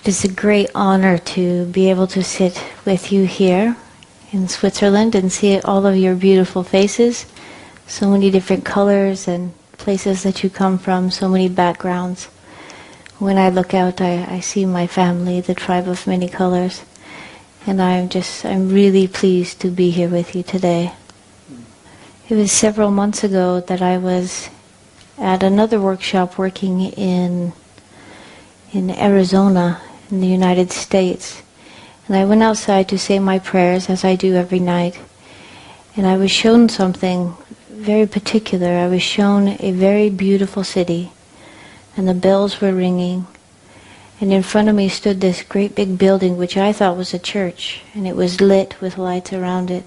It is a great honor to be able to sit with you here in Switzerland and see all of your beautiful faces, so many different colors and places that you come from, so many backgrounds. When I look out, I see my family, the tribe of many colors, and I'm really pleased to be here with you today. It was several months ago that I was at another workshop working in Arizona, in the United States. And I went outside to say my prayers, as I do every night. And I was shown something very particular. I was shown a very beautiful city. And the bells were ringing. And in front of me stood this great big building, which I thought was a church. And it was lit with lights around it.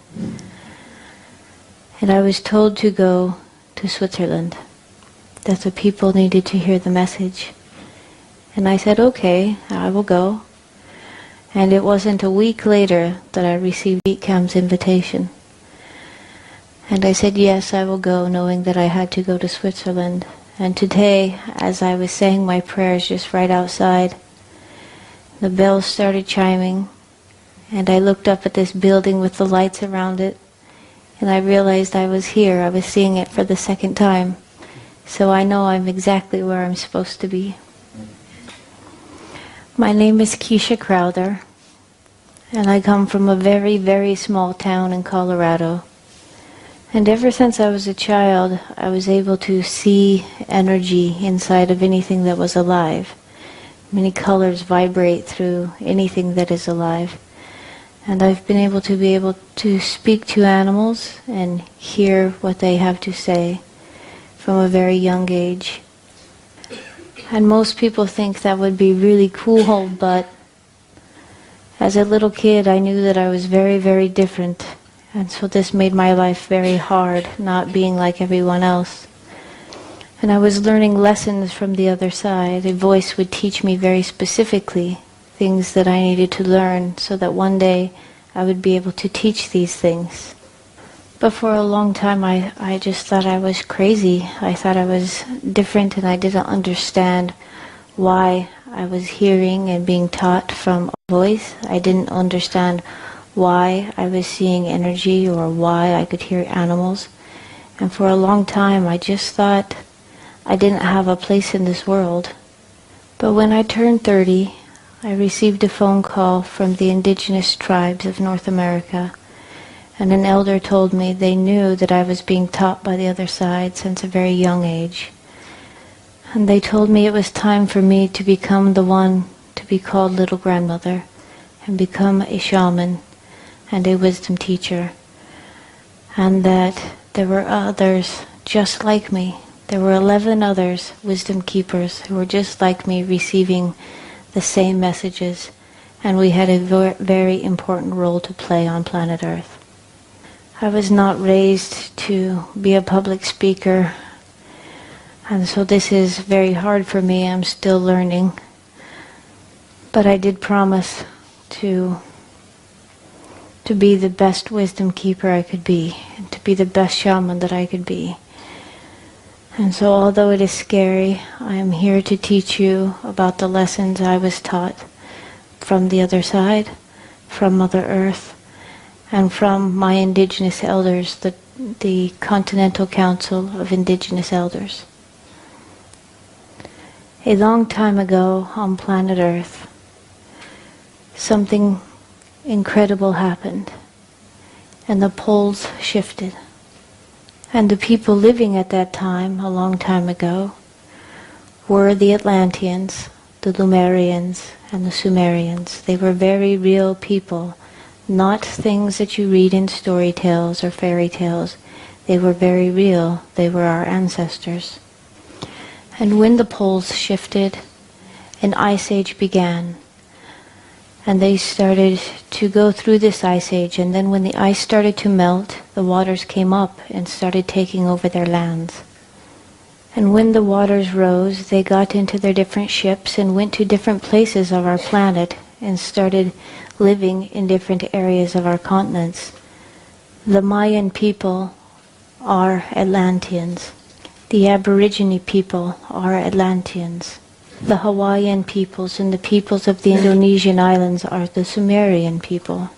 And I was told to go to Switzerland, that the people needed to hear the message. And I said, okay, I will go. And it wasn't a week later that I received Cam's invitation. And I said, yes, I will go, knowing that I had to go to Switzerland. And today, as I was saying my prayers just right outside, the bells started chiming, and I looked up at this building with the lights around it, and I realized I was here. I was seeing it for the second time. So I know I'm exactly where I'm supposed to be. My name is Keisha Crowder, and I come from a very, very small town in Colorado. And ever since I was a child, I was able to see energy inside of anything that was alive. Many colors vibrate through anything that is alive. And I've been able to speak to animals and hear what they have to say from a very young age. And most people think that would be really cool, but as a little kid I knew that I was very, very different. And so this made my life very hard, not being like everyone else. And I was learning lessons from the other side. A voice would teach me very specifically things that I needed to learn so that one day I would be able to teach these things. But for a long time I just thought I was crazy. I thought I was different, and I didn't understand why I was hearing and being taught from a voice. I didn't understand why I was seeing energy or why I could hear animals. And for a long time I just thought I didn't have a place in this world. But when I turned 30, I received a phone call from the indigenous tribes of North America. And an elder told me they knew that I was being taught by the other side since a very young age. And they told me it was time for me to become the one to be called Little Grandmother and become a shaman and a wisdom teacher. And that there were others just like me. There were 11 others, wisdom keepers, who were just like me, receiving the same messages. And we had a very important role to play on planet Earth. I was not raised to be a public speaker, and so this is very hard for me. I'm still learning. But I did promise to be the best wisdom keeper I could be, and to be the best shaman that I could be. And so although it is scary, I am here to teach you about the lessons I was taught from the other side, from Mother Earth, and from my indigenous elders, the Continental Council of Indigenous Elders. A long time ago on planet Earth, something incredible happened, and the poles shifted. And the people living at that time, a long time ago, were the Atlanteans, the Lemurians, and the Sumerians. They were very real people, not things that you read in story tales or fairy tales. They were very real. They were our ancestors. And when the poles shifted, an ice age began. And they started to go through this ice age, and then when the ice started to melt, the waters came up and started taking over their lands. And when the waters rose, they got into their different ships and went to different places of our planet and started living in different areas of our continents. The Mayan people are Atlanteans. The Aborigine people are Atlanteans. The Hawaiian peoples and the peoples of the Indonesian islands are the Sumerian people.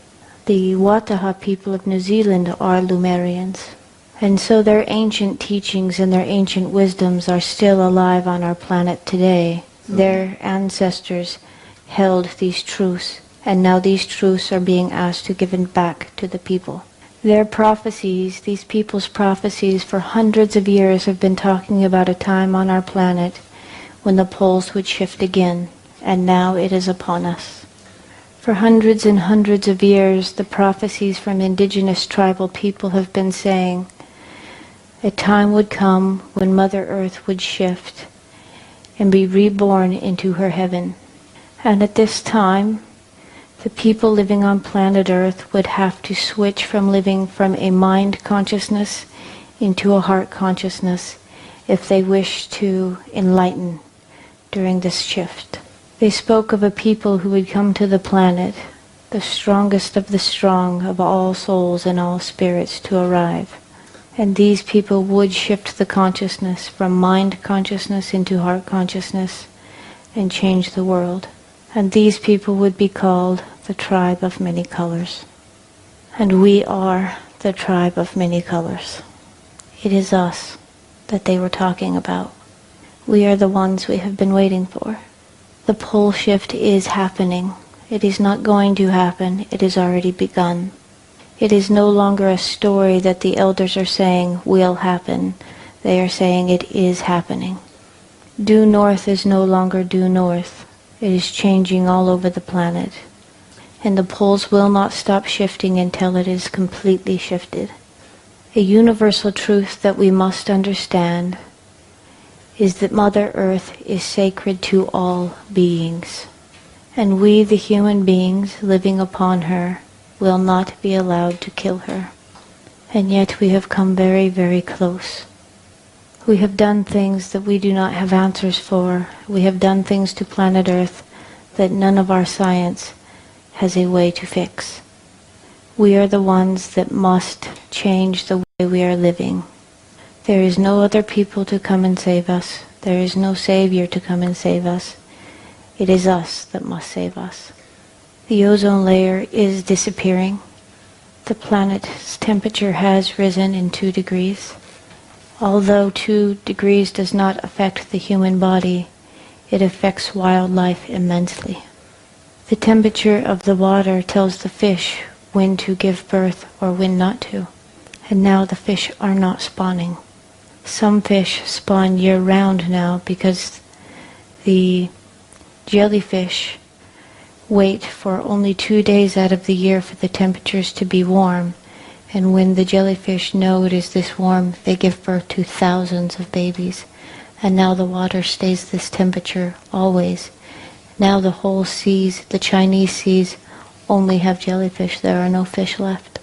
The Wataha people of New Zealand are Lemurians. And so their ancient teachings and their ancient wisdoms are still alive on our planet today. Their ancestors held these truths, and now these truths are being asked to give it back to the people. Their prophecies, these people's prophecies for hundreds of years have been talking about a time on our planet when the poles would shift again, and now it is upon us. For hundreds and hundreds of years, the prophecies from indigenous tribal people have been saying a time would come when Mother Earth would shift and be reborn into her heaven. And at this time, the people living on planet Earth would have to switch from living from a mind consciousness into a heart consciousness if they wish to enlighten during this shift. They spoke of a people who would come to the planet, the strongest of the strong of all souls and all spirits to arrive. And these people would shift the consciousness from mind consciousness into heart consciousness and change the world. And these people would be called the tribe of many colors. And we are the tribe of many colors. It is us that they were talking about. We are the ones we have been waiting for. The pole shift is happening. It is not going to happen. It has already begun. It is no longer a story that the elders are saying will happen. They are saying it is happening. Due north is no longer due north. It is changing all over the planet. And the poles will not stop shifting until it is completely shifted. A universal truth that we must understand is that Mother Earth is sacred to all beings. And we, the human beings living upon her, will not be allowed to kill her. And yet we have come very, very close. We have done things that we do not have answers for. We have done things to planet Earth that none of our science has a way to fix. We are the ones that must change the way we are living. There is no other people to come and save us. There is no Savior to come and save us. It is us that must save us. The ozone layer is disappearing. The planet's temperature has risen in 2 degrees. Although 2 degrees does not affect the human body, it affects wildlife immensely. The temperature of the water tells the fish when to give birth or when not to. And now the fish are not spawning. Some fish spawn year-round now because the jellyfish wait for only 2 days out of the year for the temperatures to be warm. And when the jellyfish know it is this warm, they give birth to thousands of babies. And now the water stays this temperature always. Now the whole seas, the Chinese seas, only have jellyfish. There are no fish left.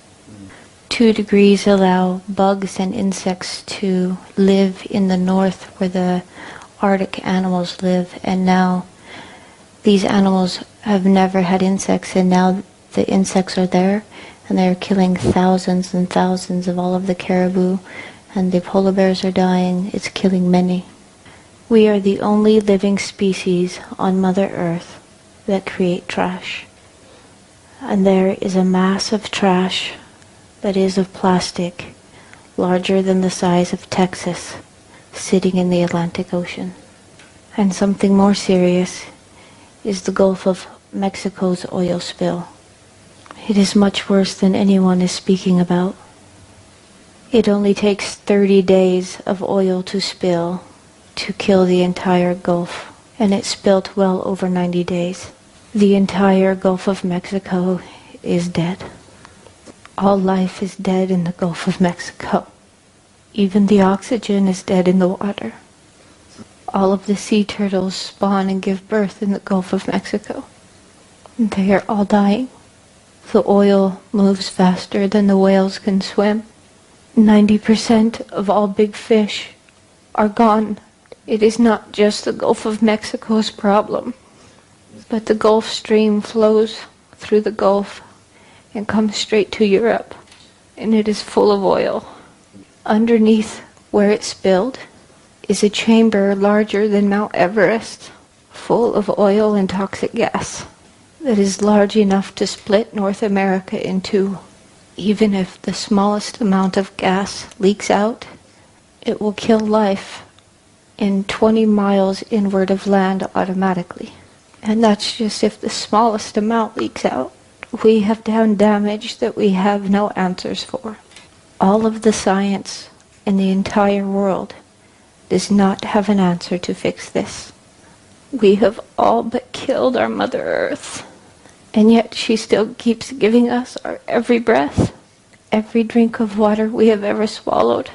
2 degrees allow bugs and insects to live in the north where the Arctic animals live, and now these animals have never had insects, and now the insects are there, and they're killing thousands and thousands of all of the caribou, and the polar bears are dying. It's killing many. We are the only living species on Mother Earth that create trash. And there is a mass of trash that is of plastic, larger than the size of Texas, sitting in the Atlantic Ocean. And something more serious is the Gulf of Mexico's oil spill. It is much worse than anyone is speaking about. It only takes 30 days of oil to spill to kill the entire Gulf, and it spilt well over 90 days. The entire Gulf of Mexico is dead. All life is dead in the Gulf of Mexico. Even the oxygen is dead in the water. All of the sea turtles spawn and give birth in the Gulf of Mexico. They are all dying. The oil moves faster than the whales can swim. 90% of all big fish are gone. It is not just the Gulf of Mexico's problem, but the Gulf Stream flows through the Gulf and comes straight to Europe, and it is full of oil. Underneath where it spilled is a chamber larger than Mount Everest, full of oil and toxic gas that is large enough to split North America in two. Even if the smallest amount of gas leaks out, it will kill life in 20 miles inward of land automatically. And that's just if the smallest amount leaks out. We have done damage that we have no answers for. All of the science in the entire world does not have an answer to fix this. We have all but killed our Mother Earth, and yet she still keeps giving us our every breath, every drink of water we have ever swallowed,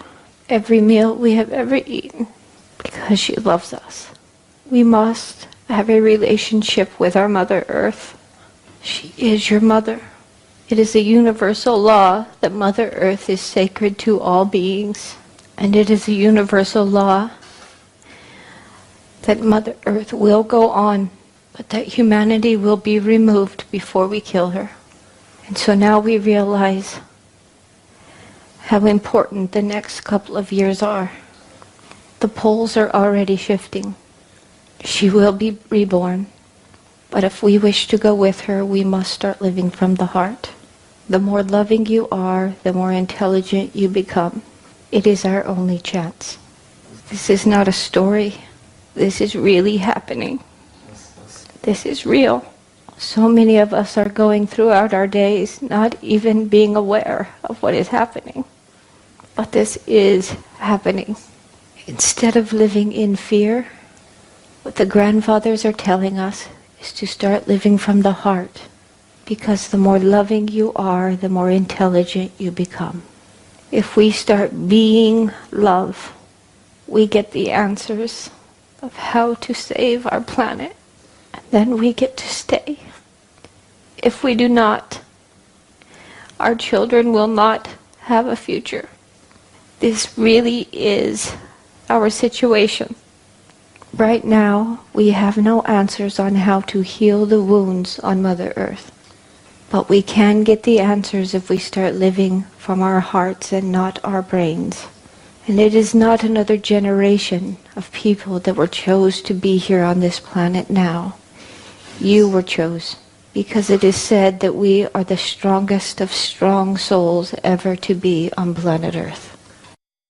every meal we have ever eaten, because she loves us. We must have a relationship with our Mother Earth. She is your mother. It is a universal law that Mother Earth is sacred to all beings, and it is a universal law that Mother Earth will go on, but that humanity will be removed before we kill her. And so now we realize how important the next couple of years are. The poles are already shifting. She will be reborn. But if we wish to go with her, we must start living from the heart. The more loving you are, the more intelligent you become. It is our only chance. This is not a story. This is really happening. This is real. So many of us are going throughout our days not even being aware of what is happening. But this is happening. Instead of living in fear, what the grandfathers are telling us is to start living from the heart, because the more loving you are, the more intelligent you become. If we start being love, we get the answers of how to save our planet, and then we get to stay. If we do not, our children will not have a future. This really is our situation. Right now, we have no answers on how to heal the wounds on Mother Earth. But we can get the answers if we start living from our hearts and not our brains. And it is not another generation of people that were chose to be here on this planet now. You were chose, because it is said that we are the strongest of strong souls ever to be on planet Earth.